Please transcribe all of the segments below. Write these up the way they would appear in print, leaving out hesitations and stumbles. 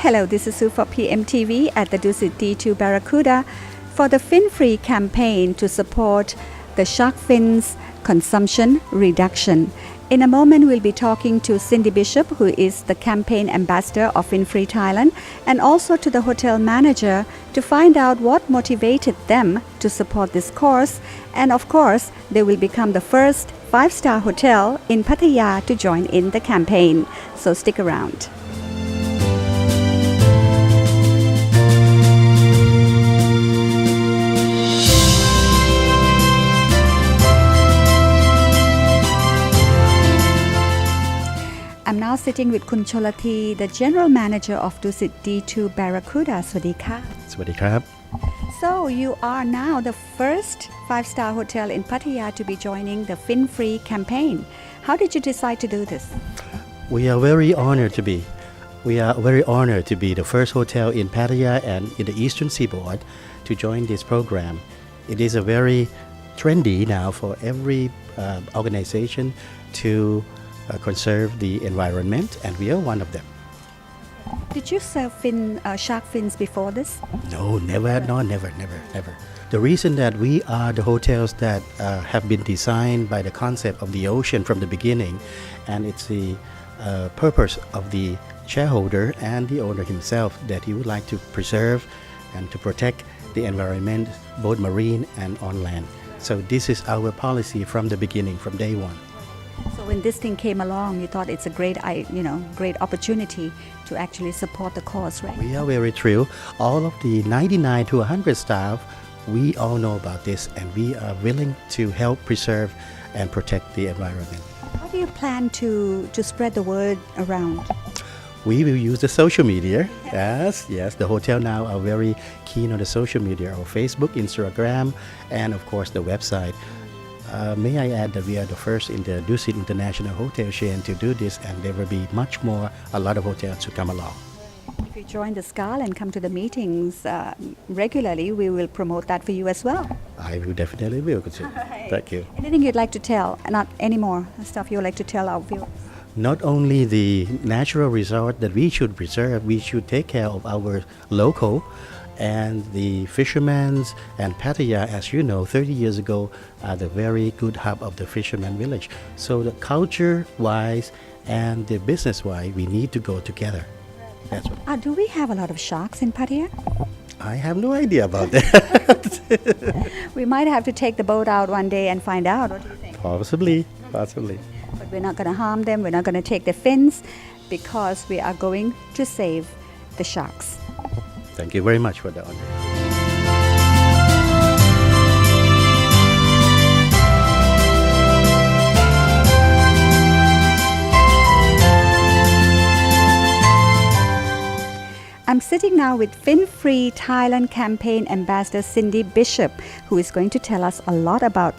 Hello, this is Sue for PMTV at the Dusit D2 Barracuda for the Fin-Free campaign to support the shark fins consumption reduction. In a moment, we'll be talking to Cindy Bishop, who is the campaign ambassador of Fin-Free Thailand, and also to the hotel manager to find out what motivated them to support this cause. And of course, they will become the first 5-star hotel in Pattaya to join in the campaign. So stick around. I'm now sitting with Kun Cholati, the general manager of Dusit D2 Barracuda. สวัสดีค่ะ สวัสดีครับ So you are now the first 5-star hotel in Pattaya to be joining the Fin-Free campaign. How did you decide to do this? We are very honored to be the first hotel in Pattaya and in the Eastern Seaboard to join this program. It is a very trendy now for every organization to conserve the environment, and we are one of them. Did you serve shark fins before this? No, never. The reason that we are the hotels that have been designed by the concept of the ocean from the beginning, and it's the purpose of the shareholder and the owner himself that he would like to preserve and to protect the environment, both marine and on land. So this is our policy from the beginning, from day one. So when this thing came along, you thought it's a great opportunity to actually support the cause, right? We are very thrilled. All of the 99 to 100 staff, we all know about this, and we are willing to help preserve and protect the environment. How do you plan to spread the word around? We will use the social media. Yes. The hotel now are very keen on the social media, our Facebook, Instagram, and of course the website. May I add that we are the first in the Dusit International Hotel chain to do this, and there will be a lot of hotels to come along. If you join the SCAL and come to the meetings regularly, we will promote that for you as well. I will definitely will. Right. Thank you. Anything you'd like to tell? Not any more stuff you would like to tell our viewers? Not only the natural resort that we should preserve, we should take care of our local and the fishermen and Pattaya, as you know, 30 years ago, are the very good hub of the fisherman village. So the culture-wise and the business-wise, we need to go together. That's what. Do we have a lot of sharks in Pattaya? I have no idea about that. We might have to take the boat out one day and find out. What do you think? Possibly. But we're not going to harm them. We're not going to take their fins because we are going to save the sharks. Thank you very much for the honor. I'm sitting now with Fin-Free Thailand campaign ambassador Cindy Bishop, who is going to tell us a lot about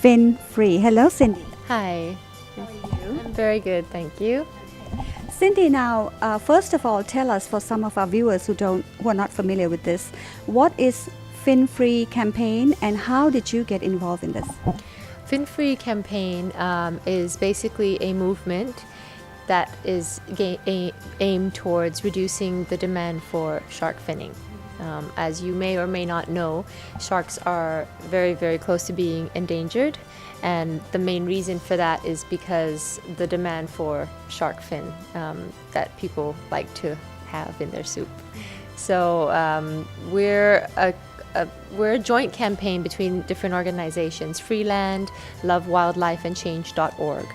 Fin-Free. Hello, Cindy. Hi. How are you? I'm very good, thank you. Cindy, now, first of all, tell us, for some of our viewers who are not familiar with this, what is Fin-Free campaign and how did you get involved in this? Fin-Free campaign is basically a movement that is aimed towards reducing the demand for shark finning. As you may or may not know, sharks are very, very close to being endangered, and the main reason for that is because the demand for shark fin that people like to have in their soup. So we're a joint campaign between different organizations, Freeland, Love Wildlife, and Change.org.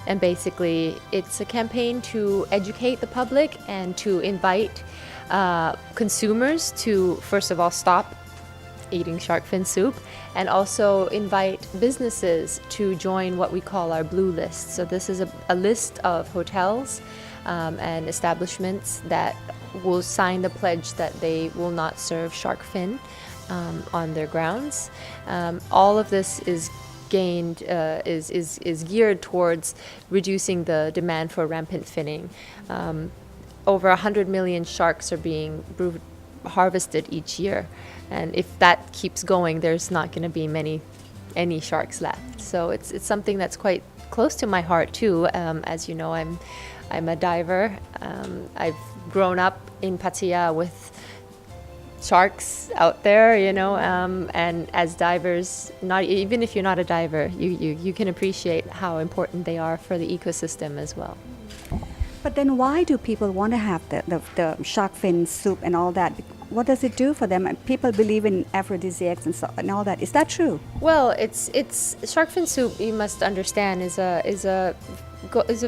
And basically, it's a campaign to educate the public and to invite consumers to, first of all, stop eating shark fin soup, and also invite businesses to join what we call our blue list. So this is a list of hotels and establishments that will sign the pledge that they will not serve shark fin on their grounds. All of this is geared towards reducing the demand for rampant finning. Over 100 million sharks are being harvested each year, and if that keeps going, there's not going to be any sharks left. So it's something that's quite close to my heart too. As you know, I'm a diver. I've grown up in Pattaya with sharks out there, and as divers, not even if you're not a diver, you can appreciate how important they are for the ecosystem as well. But then why do people want to have the shark fin soup and all that? What does it do for them? And people believe in aphrodisiacs and all that. Is that true? Well, it's shark fin soup. You must understand is a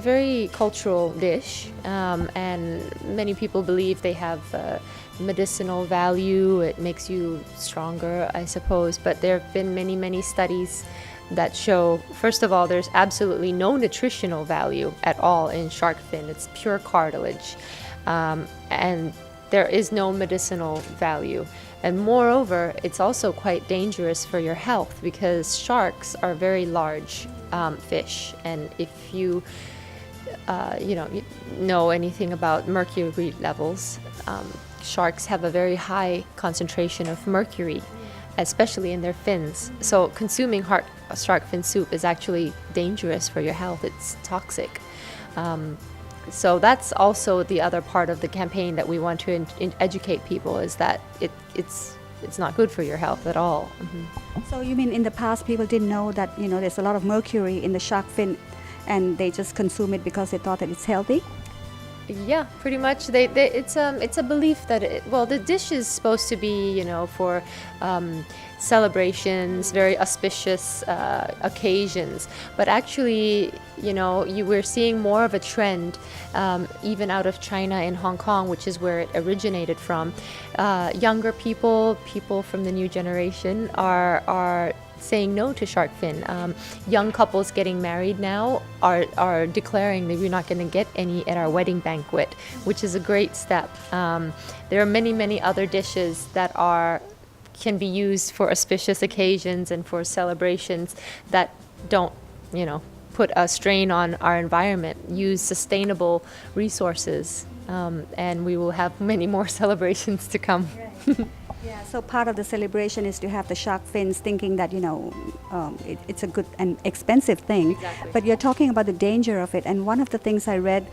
very cultural dish, and many people believe they have medicinal value. It makes you stronger, I suppose. But there have been many studies that show, first of all, there's absolutely no nutritional value at all in shark fin. It's pure cartilage, and there is no medicinal value. And moreover, it's also quite dangerous for your health because sharks are very large fish. And if you know anything about mercury levels, sharks have a very high concentration of mercury, especially in their fins. So consuming shark fin soup is actually dangerous for your health. It's toxic. So that's also the other part of the campaign that we want to educate people, is that it's not good for your health at all. Mm-hmm. So you mean in the past people didn't know that there's a lot of mercury in the shark fin, and they just consume it because they thought that it's healthy? Yeah, pretty much. It's a belief that the dish is supposed to be for celebrations, very auspicious occasions. But actually, we're seeing more of a trend, even out of China and Hong Kong, which is where it originated from. Younger people from the new generation are saying no to shark fin. Young couples getting married now are declaring that we're not going to get any at our wedding banquet, which is a great step. There are many other dishes that can be used for auspicious occasions and for celebrations that don't, put a strain on our environment. Use sustainable resources, and we will have many more celebrations to come. Right. Yeah, so part of the celebration is to have the shark fins, thinking that it's a good and expensive thing. Exactly. But you're talking about the danger of it, and one of the things I read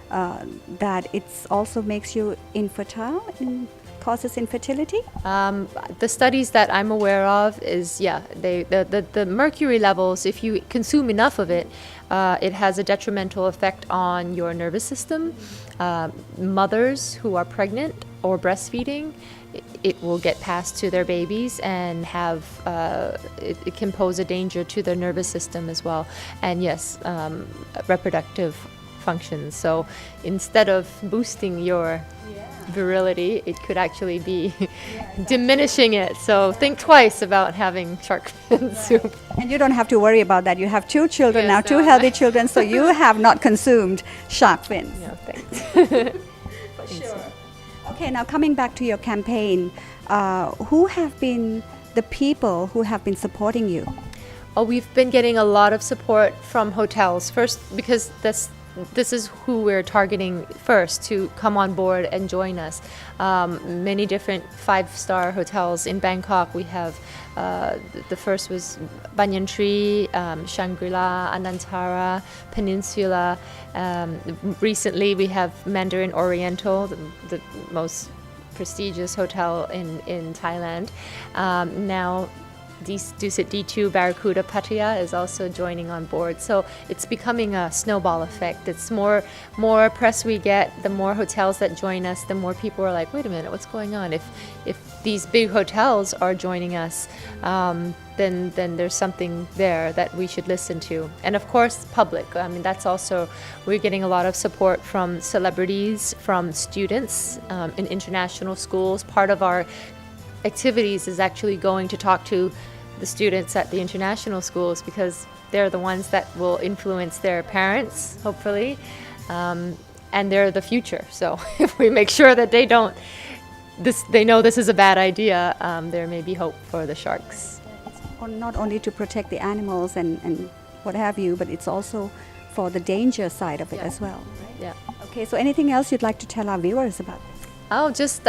that it also makes you infertile and causes infertility. The studies that I'm aware of is the mercury levels. If you consume enough of it, it has a detrimental effect on your nervous system. Mothers who are pregnant or breastfeeding, it will get passed to their babies and have it can pose a danger to their nervous system as well, and reproductive functions. So instead of boosting your virility, it could actually be diminishing it. So think twice about having shark fin soup. And you don't have to worry about that. You have 2 children now, Yes, 2 no. healthy children, so you have not consumed shark fins. Yeah, thanks. For sure. Okay, now coming back to your campaign, who have been the people who have been supporting you? Oh, we've been getting a lot of support from hotels. First, because this is who we're targeting first to come on board and join us. Many different 5-star hotels in Bangkok. We have the first was Banyan Tree, Shangri-La, Anantara, Peninsula. Recently, we have Mandarin Oriental, the most prestigious hotel in Thailand. Now, Dusit D2 Barracuda Pattaya is also joining on board. So it's becoming a snowball effect. It's more press we get, the more hotels that join us, the more people are like, wait a minute, what's going on? If these big hotels are joining us, then there's something there that we should listen to. And of course, public. I mean, that's also, we're getting a lot of support from celebrities, from students in international schools. Part of our activities is actually going to talk to the students at the international schools, because they're the ones that will influence their parents, hopefully, and they're the future. So if we make sure that they know this is a bad idea, there may be hope for the sharks. Not only to protect the animals and what have you, but it's also for the danger side of it as well. Right? Yeah. Okay, so anything else you'd like to tell our viewers about this? Oh, just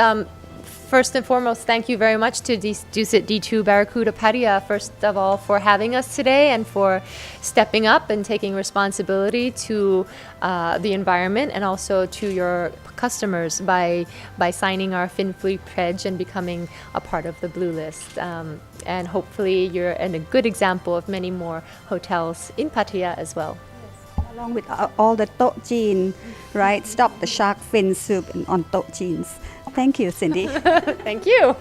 first and foremost, thank you very much to Dusit D2 Barracuda Pattaya, first of all, for having us today and for stepping up and taking responsibility to the environment and also to your customers by signing our Fin-Free pledge and becoming a part of the Blue List. And hopefully you're a good example of many more hotels in Pattaya as well. Along with all the Tok-Jin, right? Stop the shark fin soup on Tok-Jins. Thank you, Cindy. Thank you.